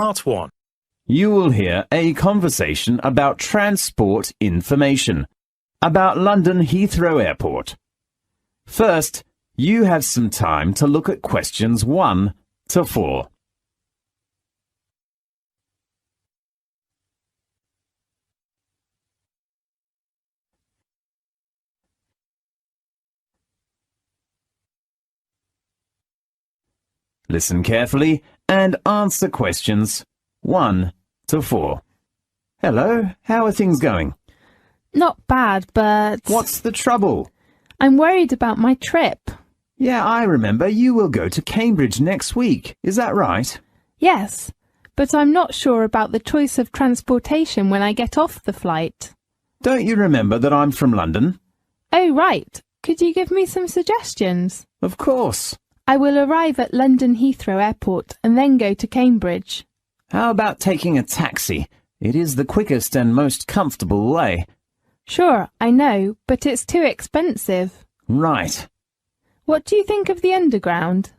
Part 1. You will hear a conversation about transport information, about London Heathrow Airport. First, you have some time to look at questions 1 to 4. Listen carefully and answer questions 1 to 4. Hello, how are things going? Not bad, but... What's the trouble? I'm worried about my trip. Yeah, I remember you will go to Cambridge next week. Is that right? Yes, but I'm not sure about the choice of transportation when I get off the flight. Don't you remember that I'm from London? Oh, right. Could you give me some suggestions? Of course. I will arrive at London Heathrow Airport and then go to Cambridge. How about taking a taxi? It is the quickest and most comfortable way. Sure, I know, but it's too expensive. Right. What do you think of the Underground?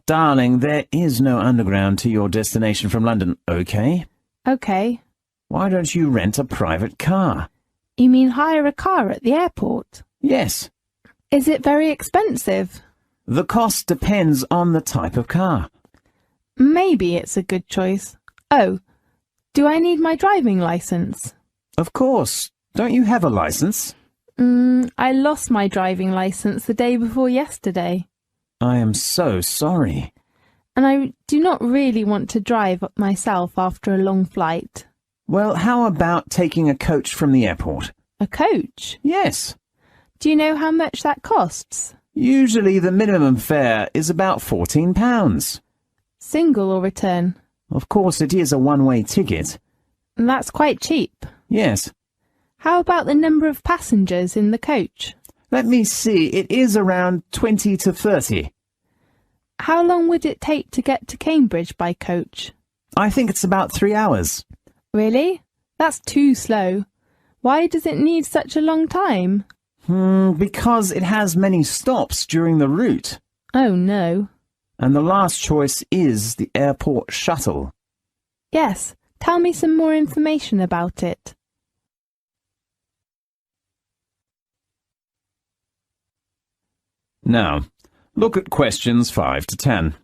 Darling, there is no underground to your destination from London, okay? OK. Why don't you rent a private car? You mean hire a car at the airport? Yes. Is it very expensive? The cost depends on the type of car. Maybe it's a good choice. Oh, do I need my driving licence? Of course. Don't you have a licence? I lost my driving licence the day before yesterday. I am so sorry. And I do not really want to drive myself after a long flight. Well, how about taking a coach from the airport? A coach? Yes. Do you know how much that costs? Usually the minimum fare is about £14. Single or return? Of course, it is a one-way ticket. And that's quite cheap. Yes. How about the number of passengers in the coach? Let me see, it is around 20 to 30. How long would it take to get to Cambridge by coach? I think it's about 3 hours. Really? That's too slow. Why does it need such a long time? Because it has many stops during the route. Oh, no. And the last choice is the airport shuttle. Yes, tell me some more information about it. Now, look at questions 5 to 10.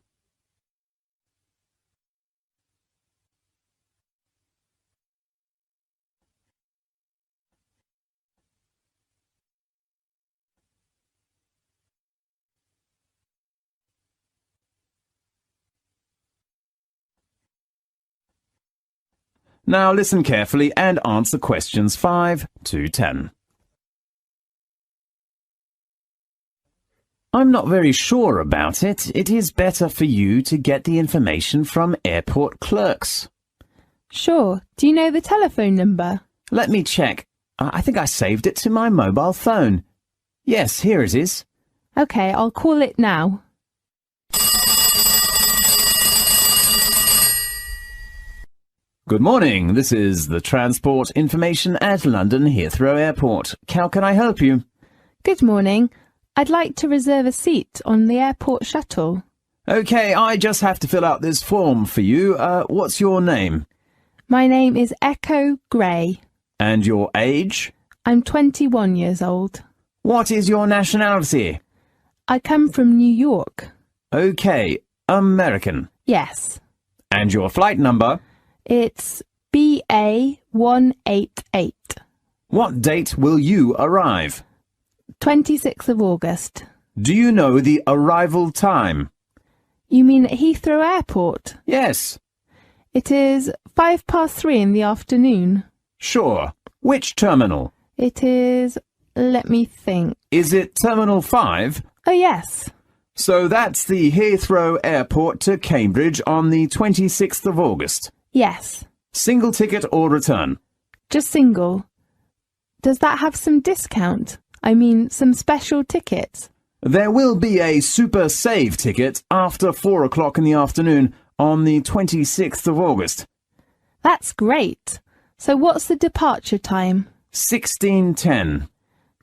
Now listen carefully and answer questions 5 to 10. I'm not very sure about it. It is better for you to get the information from airport clerks. Sure. Do you know the telephone number? Let me check. I think I saved it to my mobile phone. Yes, here it is. OK, I'll call it now. Good morning. This is the transport information at London Heathrow Airport. How can I help you? Good morning. I'd like to reserve a seat on the airport shuttle. OK, I just have to fill out this form for you. What's your name? My name is Echo Gray. And your age? I'm 21 years old. What is your nationality? I come from New York. OK, American. Yes. And your flight number? It's BA188. What date will you arrive? 26th of August. Do you know the arrival time? You mean at Heathrow Airport? Yes. It is 3:05 in the afternoon. Sure. Which terminal? It is... let me think. Is it Terminal 5? Oh, yes. So that's the Heathrow Airport to Cambridge on the 26th of August. Yes. Single ticket or return? Just single. Does that have some discount? I mean, some special tickets? There will be a Super Save ticket after 4 o'clock in the afternoon on the 26th of August. That's great. So what's the departure time? 16:10.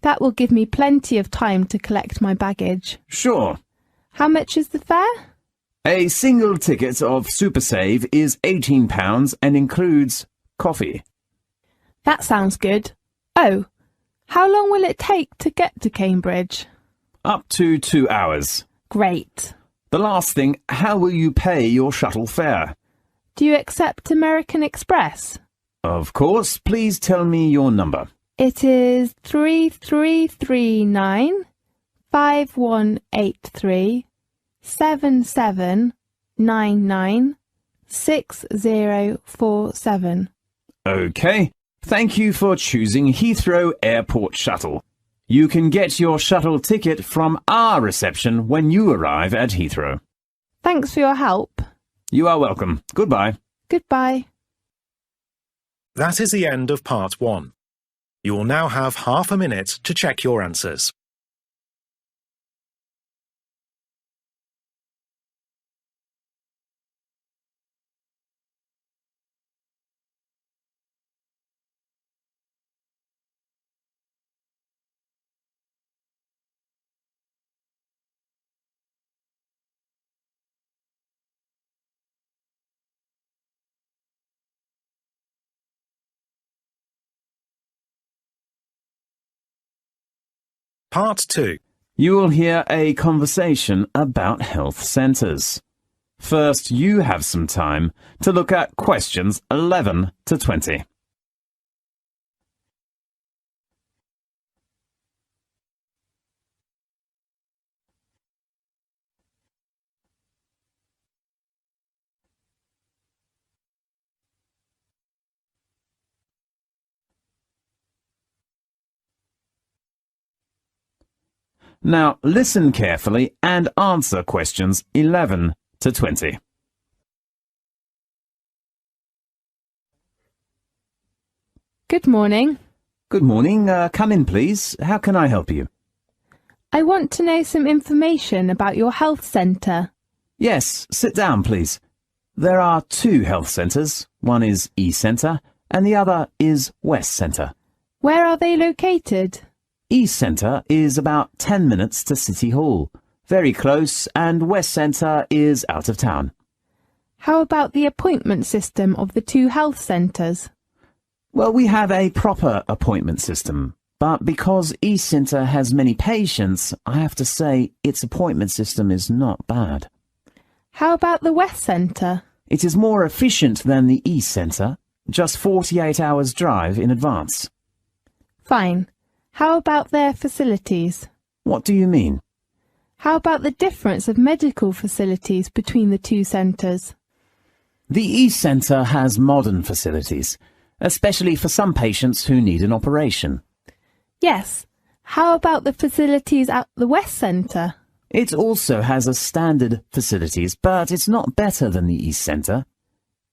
That will give me plenty of time to collect my baggage. Sure. How much is the fare? A single ticket of SuperSave is £18 and includes coffee. That sounds good. Oh, how long will it take to get to Cambridge? Up to 2 hours. Great. The last thing, how will you pay your shuttle fare? Do you accept American Express? Of course. Please tell me your number. It is 3339 5183 7799 6047. OK. Thank you for choosing Heathrow Airport Shuttle. You can get your shuttle ticket from our reception when you arrive at Heathrow. Thanks for your help. You are welcome. Goodbye. Goodbye. That is the end of part 1. You will now have half a minute to check your answers. Part 2. You will hear a conversation about health centres. First, you have some time to look at questions 11 to 20. Now, listen carefully and answer questions 11 to 20. Good morning. Good morning. Come in, please. How can I help you? I want to know some information about your health centre. Yes, sit down, please. There are 2 health centres. One is East Centre and the other is West Centre. Where are they located? East Centre is about 10 minutes to City Hall. Very close, and West Centre is out of town. How about the appointment system of the 2 health centres? Well, we have a proper appointment system, but because East Centre has many patients, I have to say its appointment system is not bad. How about the West Centre? It is more efficient than the East Centre, just 48 hours drive in advance. Fine. How about their facilities? What do you mean? How about the difference of medical facilities between the 2 centres? The East Centre has modern facilities, especially for some patients who need an operation. Yes. How about the facilities at the West Centre? It also has a standard facilities, but it's not better than the East Centre.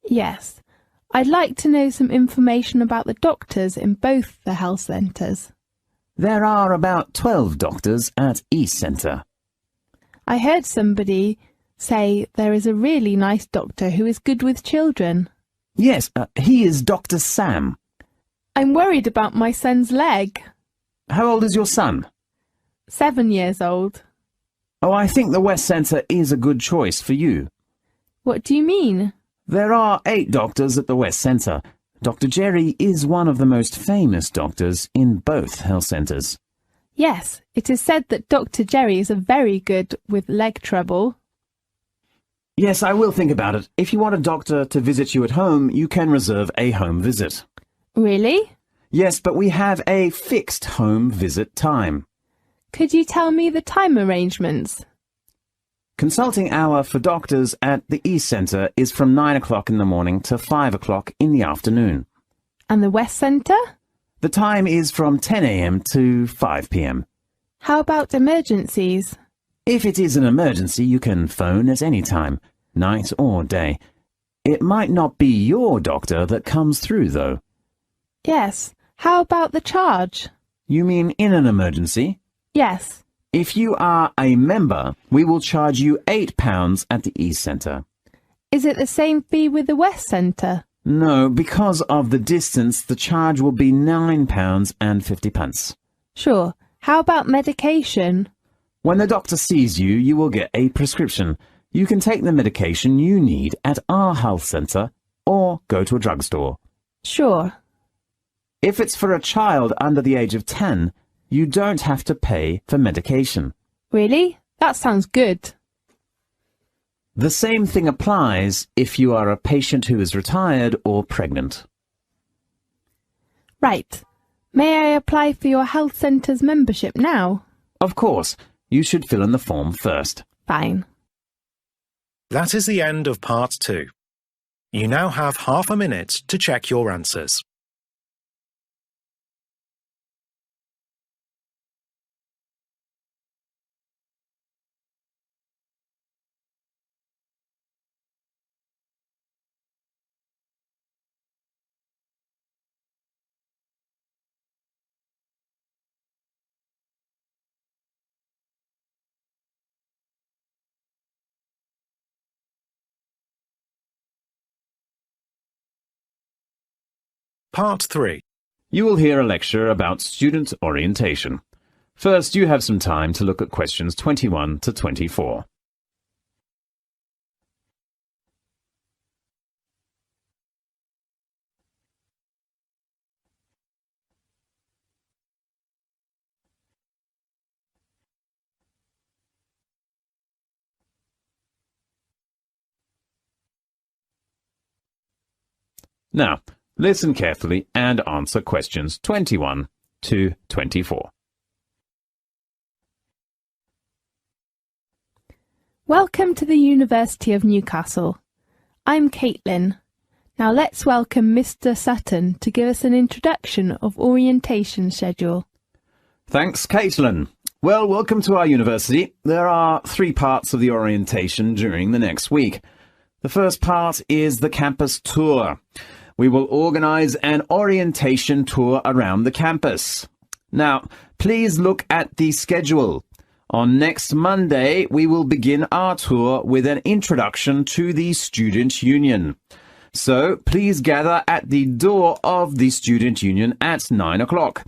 Yes. I'd like to know some information about the doctors in both the health centres. There are about 12 doctors at East Centre. I heard somebody say there is a really nice doctor who is good with children. Yes, he is Dr. Sam. I'm worried about my son's leg. How old is your son? 7 years old. Oh, I think the West Centre is a good choice for you. What do you mean? There are 8 doctors at the West Centre. Dr. Jerry is one of the most famous doctors in both health centres. Yes, it is said that Dr. Jerry is very good with leg trouble. Yes, I will think about it. If you want a doctor to visit you at home, you can reserve a home visit. Really? Yes, but we have a fixed home visit time. Could you tell me the time arrangements? Consulting hour for doctors at the East Centre is from 9 o'clock in the morning to 5 o'clock in the afternoon. And the West Centre? The time is from 10 a.m. to 5 p.m. How about emergencies? If it is an emergency, you can phone at any time, night or day. It might not be your doctor that comes through, though. Yes. How about the charge? You mean in an emergency? Yes. If you are a member, we will charge you £8 at the East Centre. Is it the same fee with the West Centre? No, because of the distance, the charge will be £9.50. Sure. How about medication? When the doctor sees you, you will get a prescription. You can take the medication you need at our health centre or go to a drugstore. Sure. If it's for a child under the age of 10, you don't have to pay for medication. Really? That sounds good. The same thing applies if you are a patient who is retired or pregnant. Right. May I apply for your health centre's membership now? Of course, you should fill in the form first. Fine. That is the end of part 2. You now have half a minute to check your answers. Part 3. You will hear a lecture about student orientation. First, you have some time to look at questions 21 to 24. Now, listen carefully and answer questions 21 to 24. Welcome to the University of Newcastle. I'm Caitlin. Now let's welcome Mr. Sutton to give us an introduction of orientation schedule. Thanks, Caitlin. Well, welcome to our university. There are 3 parts of the orientation during the next week. The first part is the campus tour. We will organise an orientation tour around the campus. Now, please look at the schedule. On next Monday, we will begin our tour with an introduction to the Student Union. So, please gather at the door of the Student Union at 9 o'clock.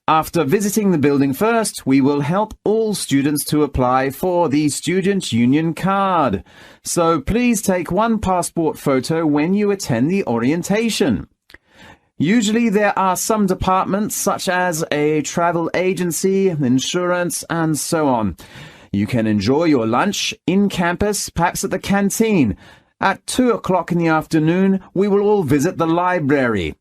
After visiting the building first, we will help all students to apply for the Student Union card. So please take one passport photo when you attend the orientation. Usually there are some departments such as a travel agency, insurance, and so on. You can enjoy your lunch in campus, perhaps at the canteen. At 2 o'clock in the afternoon, we will all visit the library.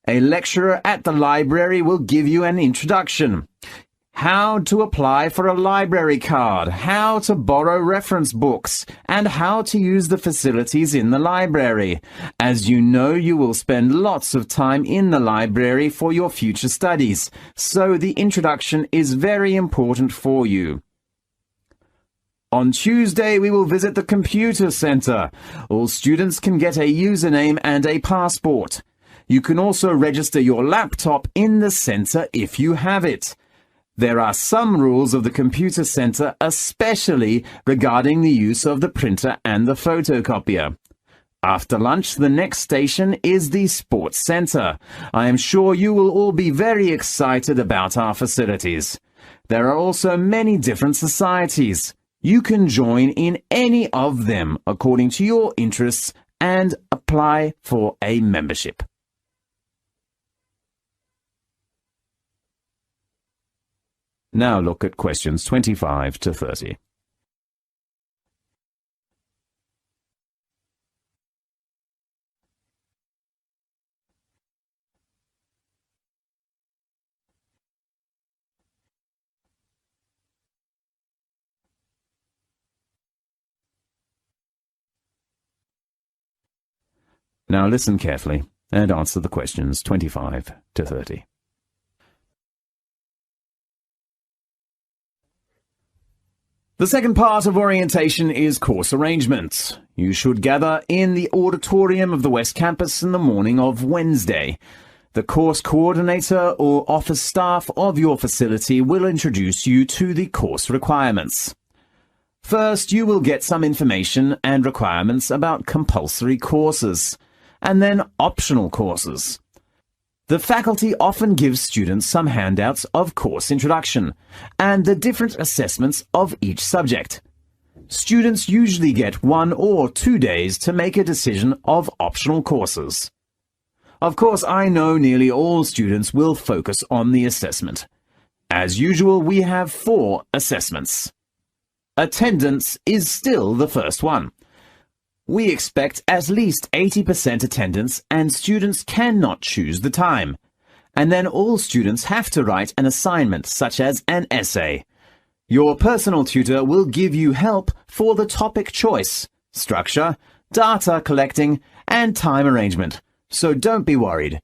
A lecturer at the library will give you an introduction. How to apply for a library card, how to borrow reference books, and how to use the facilities in the library. As you know, you will spend lots of time in the library for your future studies, so the introduction is very important for you. On Tuesday, we will visit the computer center. All students can get a username and a passport. You can also register your laptop in the center if you have it. There are some rules of the computer center, especially regarding the use of the printer and the photocopier. After lunch, the next station is the sports center. I am sure you will all be very excited about our facilities. There are also many different societies. You can join in any of them according to your interests and apply for a membership. Now look at questions 25 to 30. Now listen carefully and answer the questions 25 to 30. The second part of orientation is course arrangements. You should gather in the auditorium of the West Campus in the morning of Wednesday. The course coordinator or office staff of your facility will introduce you to the course requirements. First, you will get some information and requirements about compulsory courses, and then optional courses. The faculty often gives students some handouts of course introduction and the different assessments of each subject. Students usually get 1 or 2 days to make a decision of optional courses. Of course, I know nearly all students will focus on the assessment. As usual, we have 4 assessments. Attendance is still the first one. We expect at least 80% attendance, and students cannot choose the time. And then all students have to write an assignment, such as an essay. Your personal tutor will give you help for the topic choice, structure, data collecting, and time arrangement, so don't be worried.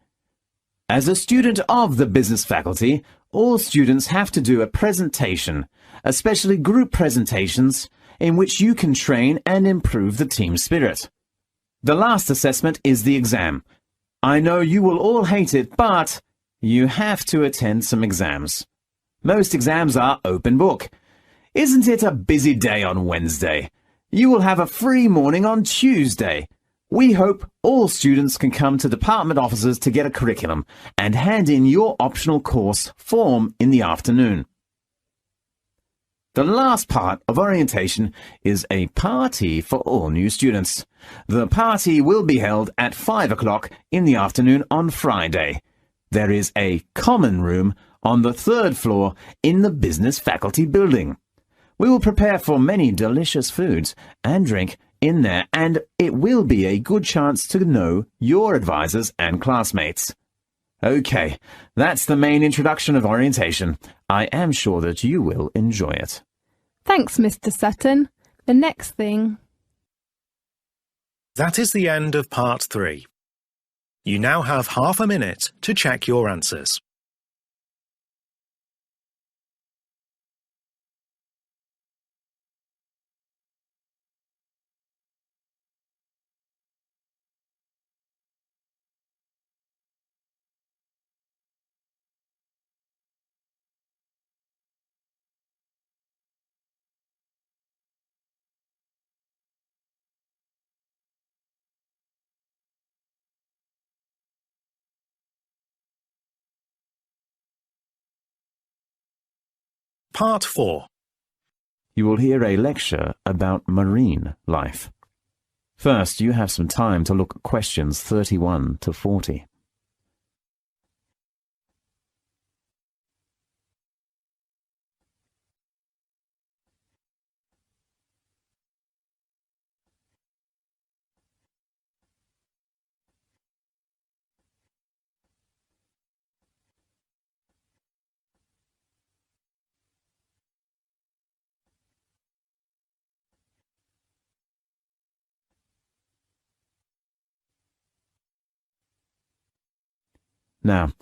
As a student of the business faculty, all students have to do a presentation, especially group presentations, in which you can train and improve the team spirit. The last assessment is the exam. I know you will all hate it, but you have to attend some exams. Most exams are open book. Isn't it a busy day on Wednesday? You will have a free morning on Tuesday. We hope all students can come to department offices to get a curriculum and hand in your optional course form in the afternoon. The last part of orientation is a party for all new students. The party will be held at 5 o'clock in the afternoon on Friday. There is a common room on the 3rd floor in the business faculty building. We will prepare for many delicious foods and drink in there, and it will be a good chance to know your advisors and classmates. Okay, that's the main introduction of orientation. I am sure that you will enjoy it. Thanks, Mr. Sutton. The next thing... That is the end of part 3. You now have half a minute to check your answers. Part 4. You will hear a lecture about marine life. First, you have some time to look at questions 31 to 40. Now,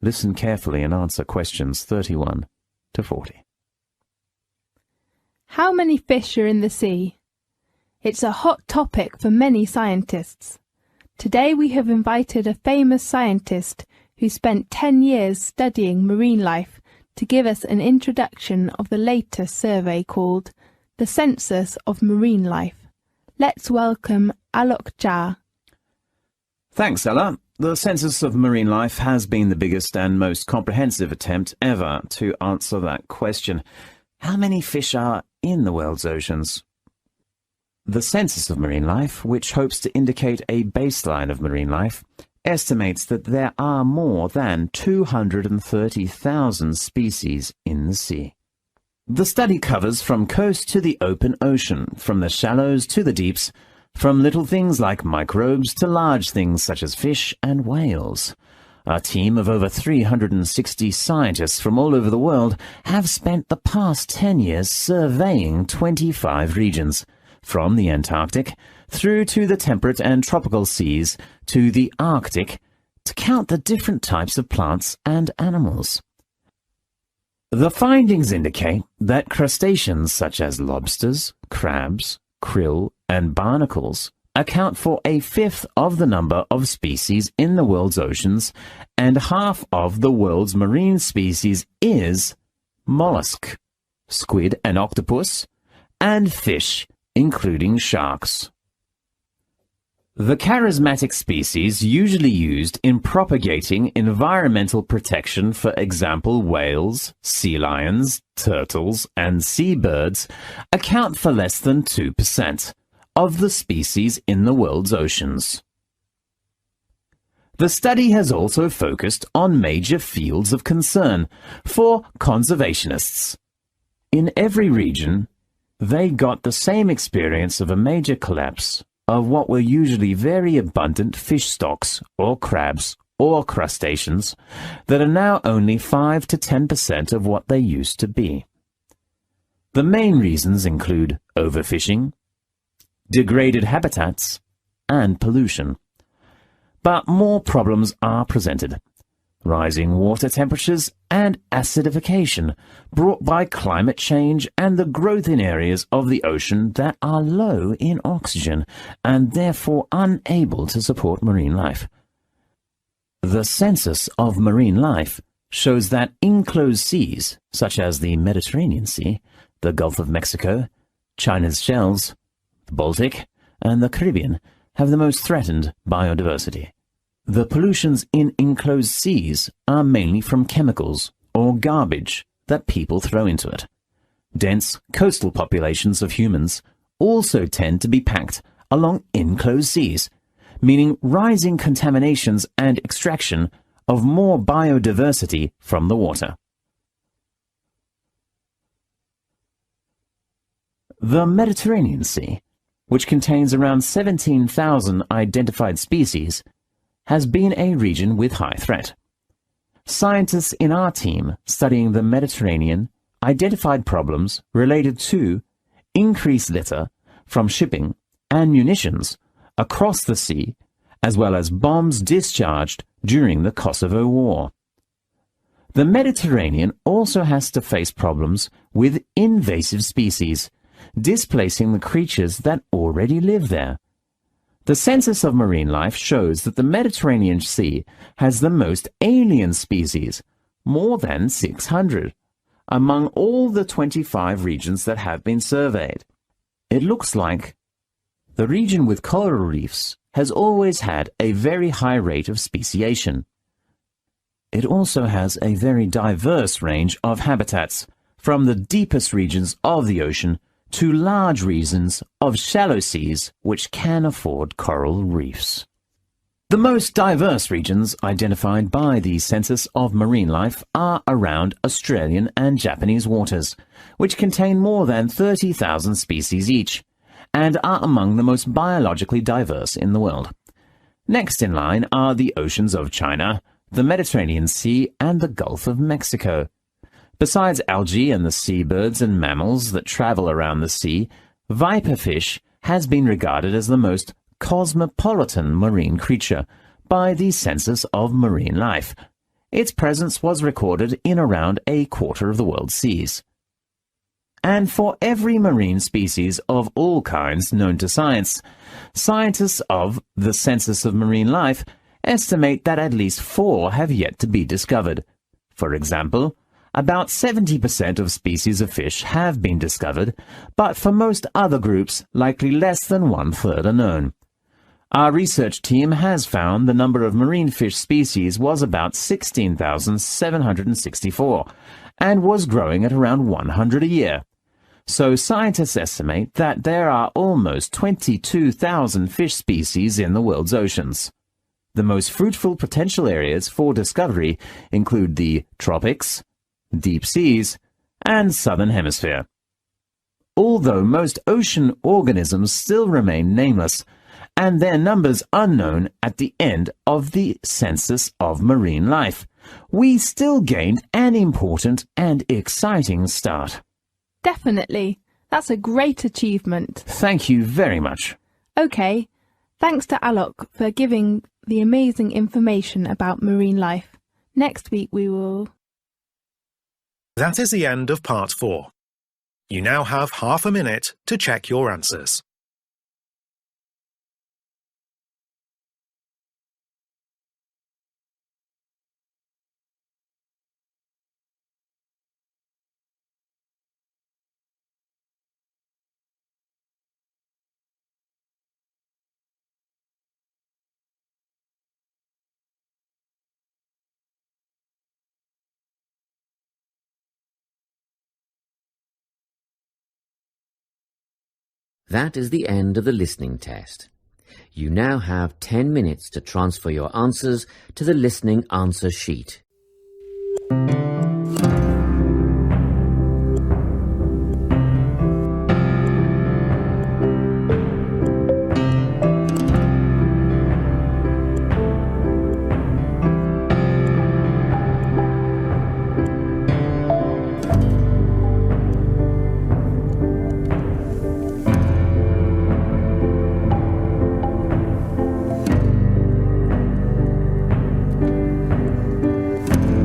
listen carefully and answer questions 31 to 40. How many fish are in the sea? It's a hot topic for many scientists. Today we have invited a famous scientist who spent 10 years studying marine life to give us an introduction of the latest survey called The Census of Marine Life. Let's welcome Alok Jha. Thanks, Ella. The Census of Marine Life has been the biggest and most comprehensive attempt ever to answer that question. How many fish are in the world's oceans? The Census of Marine Life, which hopes to indicate a baseline of marine life, estimates that there are more than 230,000 species in the sea. The study covers from coast to the open ocean, from the shallows to the deeps, from little things like microbes to large things such as fish and whales. A team of over 360 scientists from all over the world have spent the past 10 years surveying 25 regions, from the Antarctic through to the temperate and tropical seas to the Arctic, to count the different types of plants and animals. The findings indicate that crustaceans such as lobsters, crabs, krill, and barnacles account for 1/5 of the number of species in the world's oceans, and half of the world's marine species is mollusk, squid and octopus, and fish, including sharks. The charismatic species usually used in propagating environmental protection, for example whales, sea lions, turtles, and seabirds, account for less than 2% of the species in the world's oceans. The study has also focused on major fields of concern for conservationists. In every region, they got the same experience of a major collapse of what were usually very abundant fish stocks or crabs or crustaceans that are now only 5 to 10% of what they used to be. The main reasons include overfishing, degraded habitats, and pollution. But more problems are presented. Rising water temperatures and acidification brought by climate change and the growth in areas of the ocean that are low in oxygen and therefore unable to support marine life. The census of marine life shows that enclosed seas, such as the Mediterranean Sea, the Gulf of Mexico, China's shelves, the Baltic, and the Caribbean, have the most threatened biodiversity. The pollutions in enclosed seas are mainly from chemicals or garbage that people throw into it. Dense coastal populations of humans also tend to be packed along enclosed seas, meaning rising contaminations and extraction of more biodiversity from the water. The Mediterranean Sea, which contains around 17,000 identified species, has been a region with high threat. Scientists in our team studying the Mediterranean identified problems related to increased litter from shipping and munitions across the sea, as well as bombs discharged during the Kosovo War. The Mediterranean also has to face problems with invasive species, displacing the creatures that already live there. The census of marine life shows that the Mediterranean Sea has the most alien species, more than 600, among all the 25 regions that have been surveyed. It looks like the region with coral reefs has always had a very high rate of speciation. It also has a very diverse range of habitats, from the deepest regions of the ocean to large regions of shallow seas which can afford coral reefs. The most diverse regions identified by the Census of Marine Life are around Australian and Japanese waters, which contain more than 30,000 species each, and are among the most biologically diverse in the world. Next in line are the oceans of China, the Mediterranean Sea, and the Gulf of Mexico. Besides algae and the seabirds and mammals that travel around the sea, viperfish has been regarded as the most cosmopolitan marine creature by the Census of Marine Life. Its presence was recorded in around a quarter of the world's seas. And for every marine species of all kinds known to science, scientists of the Census of Marine Life estimate that at least 4 have yet to be discovered. For example, about 70% of species of fish have been discovered, but for most other groups, likely less than 1/3 are known. Our research team has found the number of marine fish species was about 16,764 and was growing at around 100 a year. So scientists estimate that there are almost 22,000 fish species in the world's oceans. The most fruitful potential areas for discovery include the tropics, deep seas, and southern hemisphere. Although most ocean organisms still remain nameless, and their numbers unknown at the end of the Census of Marine Life, we still gained an important and exciting start. Definitely. That's a great achievement. Thank you very much. Okay, thanks to Alok for giving the amazing information about marine life. Next week we will... That is the end of part 4. You now have half a minute to check your answers. That is the end of the listening test. You now have 10 minutes to transfer your answers to the listening answer sheet.